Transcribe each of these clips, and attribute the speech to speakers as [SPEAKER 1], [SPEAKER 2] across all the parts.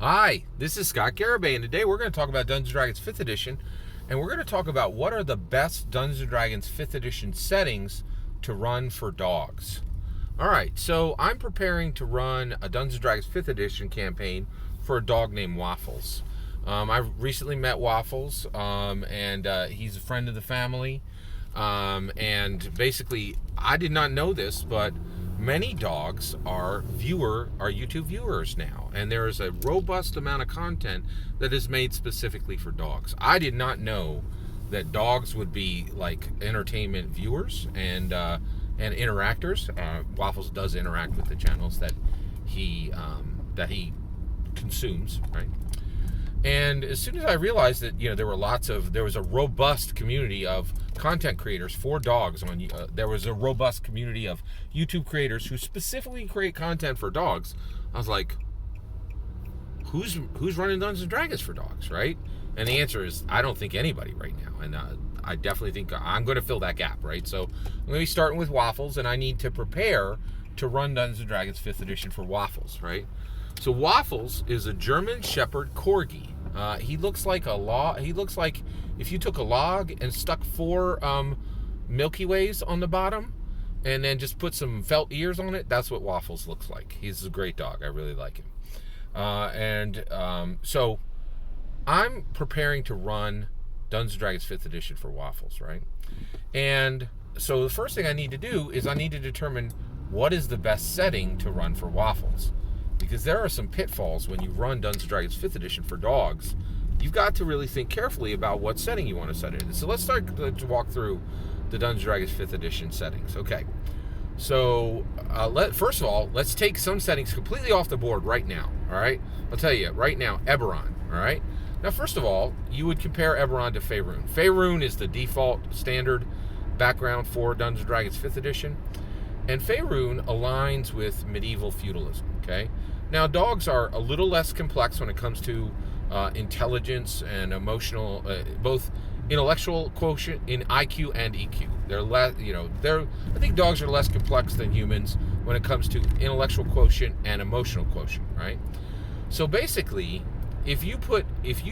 [SPEAKER 1] Hi, this is Scott Garibay, and today we're going to talk about Dungeons & Dragons 5th Edition, and we're going to talk about what are the best Dungeons & Dragons 5th Edition settings to run for dogs. Alright, so I'm preparing to run a Dungeons & Dragons 5th Edition campaign for a dog named Waffles. I recently met Waffles, and he's a friend of the family, and basically, I did not know this, but many dogs are YouTube viewers now, and there is a robust amount of content that is made specifically for dogs. I did not know that dogs would be like entertainment viewers and interactors. Waffles does interact with the channels that he consumes, right? And as soon as I realized that there was a robust community of content creators for dogs there was a robust community of YouTube creators who specifically create content for dogs. I was like, who's running Dungeons and Dragons for dogs, right? And the answer is, I don't think anybody right now. And I definitely think I'm going to fill that gap, right? So I'm going to be starting with Waffles, and I need to prepare to run Dungeons and Dragons 5th Edition for Waffles, right? So Waffles is a German Shepherd Corgi. He looks like if you took a log and stuck 4 Milky Ways on the bottom and then just put some felt ears on it, that's what Waffles looks like. He's a great dog. I really like him. So I'm preparing to run Dungeons & Dragons 5th Edition for Waffles, right? And so the first thing I need to do is I need to determine what is the best setting to run for Waffles. Because there are some pitfalls when you run Dungeons & Dragons 5th Edition for dogs. You've got to really think carefully about what setting you want to set it in. So let's start to walk through the Dungeons & Dragons 5th Edition settings. Okay, so first of all, let's take some settings completely off the board right now, all right? I'll tell you, right now, Eberron, all right? Now, first of all, you would compare Eberron to Faerun. Faerun is the default standard background for Dungeons & Dragons 5th Edition. And Faerun aligns with medieval feudalism, okay? Now, dogs are a little less complex when it comes to intelligence and emotional, both intellectual quotient in IQ and EQ. They're less, I think dogs are less complex than humans when it comes to intellectual quotient and emotional quotient, right? So basically, if you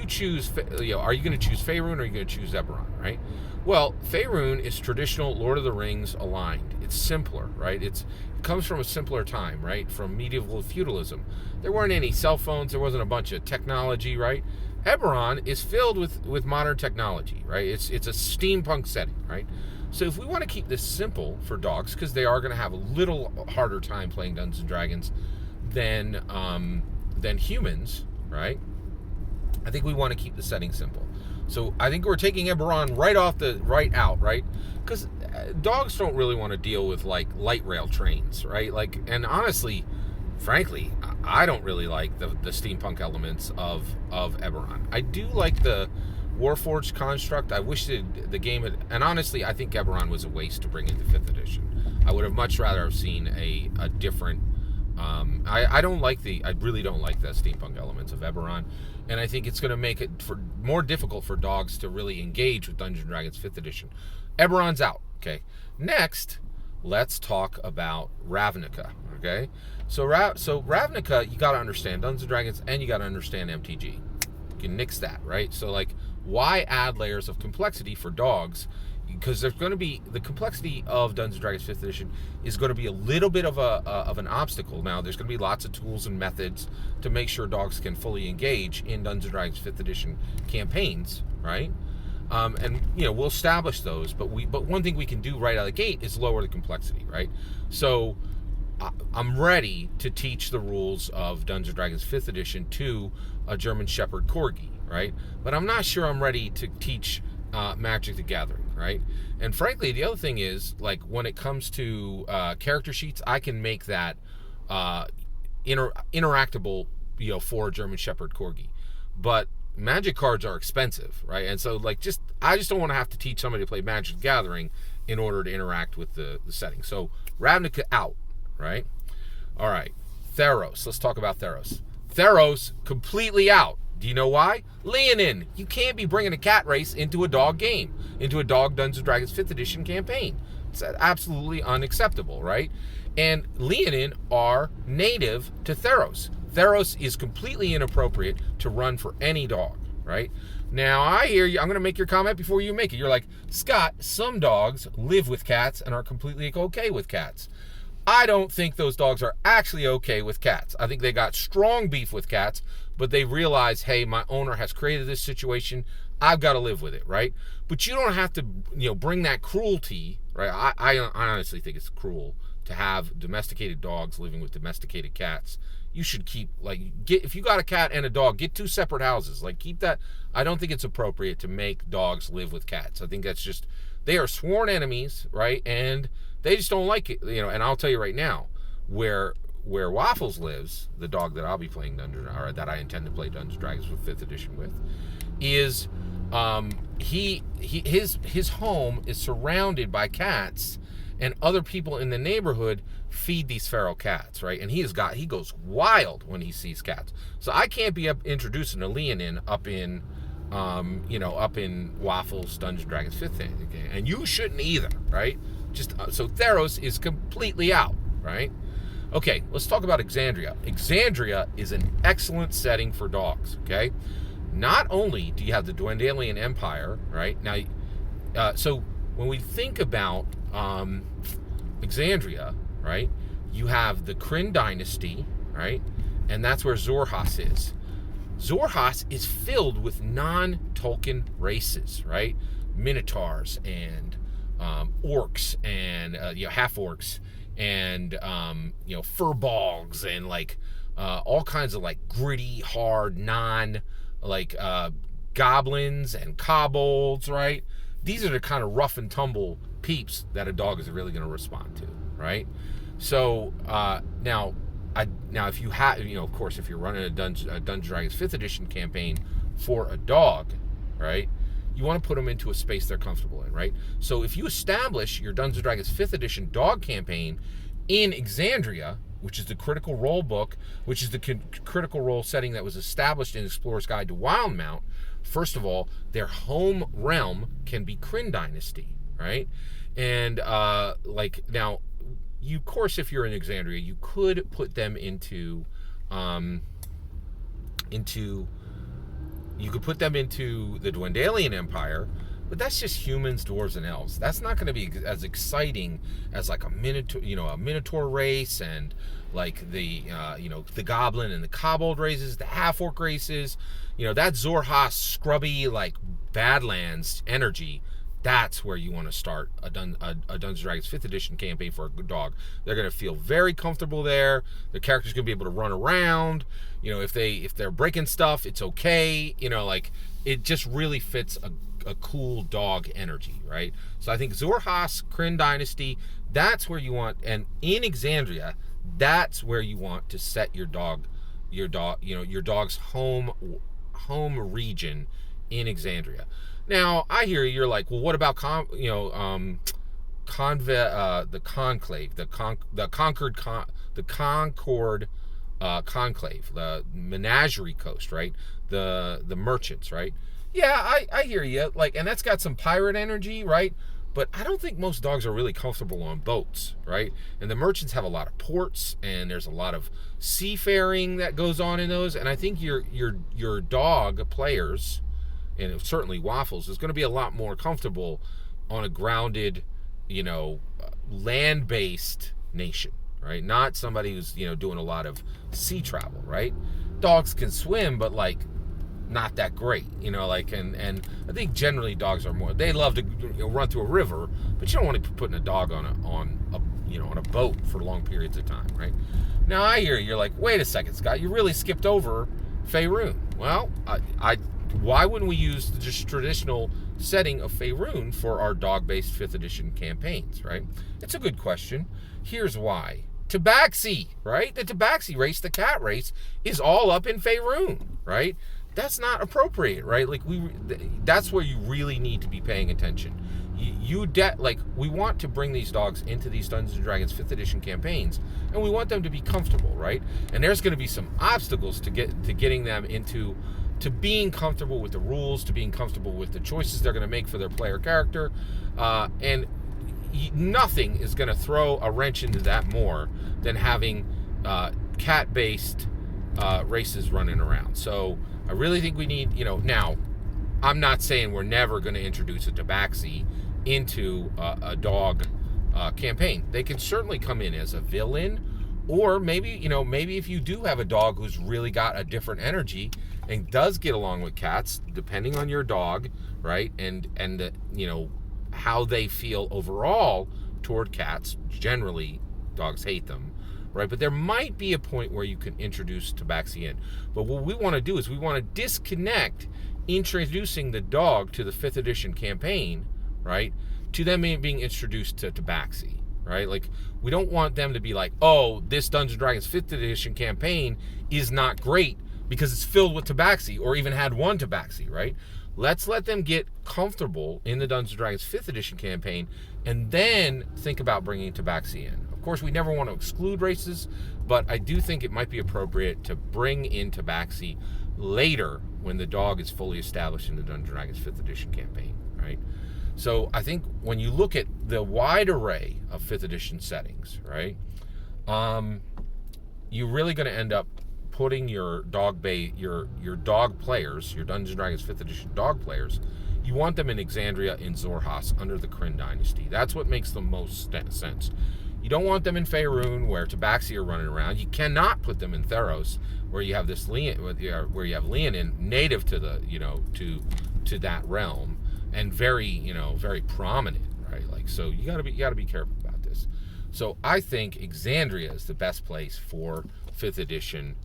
[SPEAKER 1] choose, are you going to choose Faerun or are you going to choose Eberron, right? Well, Faerun is traditional Lord of the Rings aligned. It's simpler, right? It comes from a simpler time, right? From medieval feudalism. There weren't any cell phones. There wasn't a bunch of technology, right? Eberron is filled with modern technology, right? It's a steampunk setting, right? So if we want to keep this simple for dogs, because they are going to have a little harder time playing Dungeons and Dragons than humans, right? I think we want to keep the setting simple. So I think we're taking Eberron right out, right? Because dogs don't really want to deal with like light rail trains, right? And honestly, frankly, I don't really like the steampunk elements of Eberron. I do like the Warforged construct. I wish the game had, and honestly, I think Eberron was a waste to bring into 5th Edition. I would have much rather have seen a different. I really don't like the steampunk elements of Eberron, and I think it's going to make it more difficult for dogs to really engage with Dungeons & Dragons 5th Edition. Eberron's out, okay? Next, let's talk about Ravnica, okay? So Ravnica, you got to understand Dungeons & Dragons, and you got to understand MTG. You can nix that, right? So, why add layers of complexity for dogs? Because there's going to be the complexity of Dungeons & Dragons 5th Edition is going to be a little bit of an obstacle. Now, there's going to be lots of tools and methods to make sure dogs can fully engage in Dungeons & Dragons 5th Edition campaigns, right? And we'll establish those. But one thing we can do right out of the gate is lower the complexity, right? So I'm ready to teach the rules of Dungeons & Dragons 5th Edition to a German Shepherd Corgi, right? But I'm not sure I'm ready to teach Magic the Gathering, right? And frankly, the other thing is, when it comes to character sheets, I can make that interactable, for a German Shepherd Corgi. But Magic cards are expensive, right? And so, I just don't want to have to teach somebody to play Magic the Gathering in order to interact with the setting. So, Ravnica out, right? All right, Theros. Let's talk about Theros. Theros completely out. Do you know why? Leonin. You can't be bringing a cat race into a dog game, into a dog Dungeons & Dragons 5th Edition campaign. It's absolutely unacceptable, right? And Leonin are native to Theros. Theros is completely inappropriate to run for any dog, right? Now, I hear you. I'm going to make your comment before you make it. You're like, Scott, some dogs live with cats and are completely okay with cats. I don't think those dogs are actually okay with cats. I think they got strong beef with cats, but they realize, hey, my owner has created this situation. I've got to live with it, right? But you don't have to, bring that cruelty, right? I honestly think it's cruel to have domesticated dogs living with domesticated cats. You should keep, if you got a cat and a dog, get 2 separate houses. Keep that. I don't think it's appropriate to make dogs live with cats. I think that's just, they are sworn enemies, right? And they just don't like it, and I'll tell you right now, where Waffles lives, the dog that I'll be playing that I intend to play Dungeons & Dragons with 5th edition with, is his home is surrounded by cats, and other people in the neighborhood feed these feral cats, right? And he goes wild when he sees cats. So I can't be introducing a Leonin up in Waffles Dungeons & Dragons 5th edition, and you shouldn't either, right? So Theros is completely out, right? Okay, let's talk about Exandria. Exandria is an excellent setting for dogs, okay? Not only do you have the Dwendalian Empire, right? Now, so when we think about Exandria, right, you have the Kryn dynasty, right? And that's where Xhorhas is. Xhorhas is filled with non-Tolkien races, right? Minotaurs and orcs and half-orcs and furbolgs and all kinds of gritty, hard, goblins and kobolds, right? These are the kind of rough and tumble peeps that a dog is really going to respond to, right? So now if you have, of course, if you're running a Dungeons & Dragons 5th edition campaign for a dog, right, you want to put them into a space they're comfortable in, right? So if you establish your Dungeons & Dragons 5th edition dog campaign in Exandria, which is the Critical Role book, which is the Critical Role setting that was established in Explorer's Guide to Wildmount, first of all, their home realm can be Kryn Dynasty, right? And now, of course, if you're in Exandria, you could put them into the Dwendalian Empire, but that's just humans, dwarves, and elves. That's not going to be as exciting as a Minotaur race and the Goblin and the Kobold races, the half-orc races. That Xhorhas scrubby Badlands energy. That's where you want to start a Dungeons & Dragons 5th edition campaign for a dog. They're going to feel very comfortable there. The character's going to be able to run around. If they're breaking stuff, it's okay. It just really fits a cool dog energy, right? So I think Xhorhas, Kryn Dynasty, that's where you want, and in Exandria, that's where you want to set your dog's home region in Exandria. Now, I hear you're like, well, what about the Conclave, the Concord Conclave, the Menagerie Coast, right? The merchants, right? Yeah, I hear you. And that's got some pirate energy, right? But I don't think most dogs are really comfortable on boats, right? And the merchants have a lot of ports, and there's a lot of seafaring that goes on in those. And I think your dog players, and certainly Waffles, is going to be a lot more comfortable on a grounded, land-based nation, right? Not somebody who's, doing a lot of sea travel, right? Dogs can swim, but not that great, and I think generally dogs are more, they love to run through a river, but you don't want to be putting a dog on a boat for long periods of time, right? Now I hear you're like, wait a second, Scott, you really skipped over Faerun. Well, why wouldn't we use the just traditional setting of Faerun for our dog-based 5th edition campaigns, right? It's a good question. Here's why. Tabaxi, right? The Tabaxi race, the cat race, is all up in Faerun, right? That's not appropriate, right? That's where you really need to be paying attention. We want to bring these dogs into these Dungeons & Dragons 5th edition campaigns, and we want them to be comfortable, right? And there's going to be some obstacles to getting them to being comfortable with the rules, to being comfortable with the choices they're going to make for their player character, and nothing is going to throw a wrench into that more than having cat-based races running around. So I really think we need, now I'm not saying we're never going to introduce a tabaxi into a dog campaign. They can certainly come in as a villain, or maybe if you do have a dog who's really got a different energy and does get along with cats, depending on your dog, right, and how they feel overall toward cats. Generally, dogs hate them, right? But there might be a point where you can introduce tabaxi in. But what we want to do is we want to disconnect introducing the dog to the 5th edition campaign, right, to them being introduced to tabaxi, right? Like, we don't want them to be like, oh, this Dungeons & Dragons 5th edition campaign is not great because it's filled with tabaxi, or even had one tabaxi, right? Let's let them get comfortable in the Dungeons & Dragons 5th edition campaign, and then think about bringing tabaxi in. Of course, we never want to exclude races, but I do think it might be appropriate to bring in tabaxi later when the dog is fully established in the Dungeons & Dragons 5th edition campaign, right? So I think when you look at the wide array of 5th edition settings, right, you're really going to end up putting your dog players, your Dungeons & Dragons 5th edition dog players, you want them in Exandria, in Xhorhas, under the Kryn dynasty. That's what makes the most sense. You don't want them in Faerun, where tabaxi are running around. You cannot put them in Theros, where you have this where you have Leonin, native to the to that realm, and very very prominent, right? Like, so you gotta be careful about this. So I think Exandria is the best place for 5th edition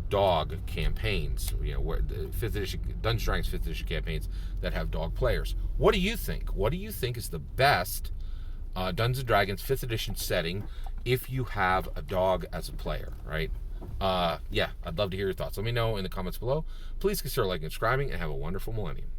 [SPEAKER 1] dog campaigns. Where the 5th edition Dungeons & Dragons 5th edition campaigns that have dog players. What do you think? What do you think is the best Dungeons & Dragons 5th edition setting if you have a dog as a player, right? Yeah, I'd love to hear your thoughts. Let me know in the comments below. Please consider liking and subscribing, and have a wonderful millennium.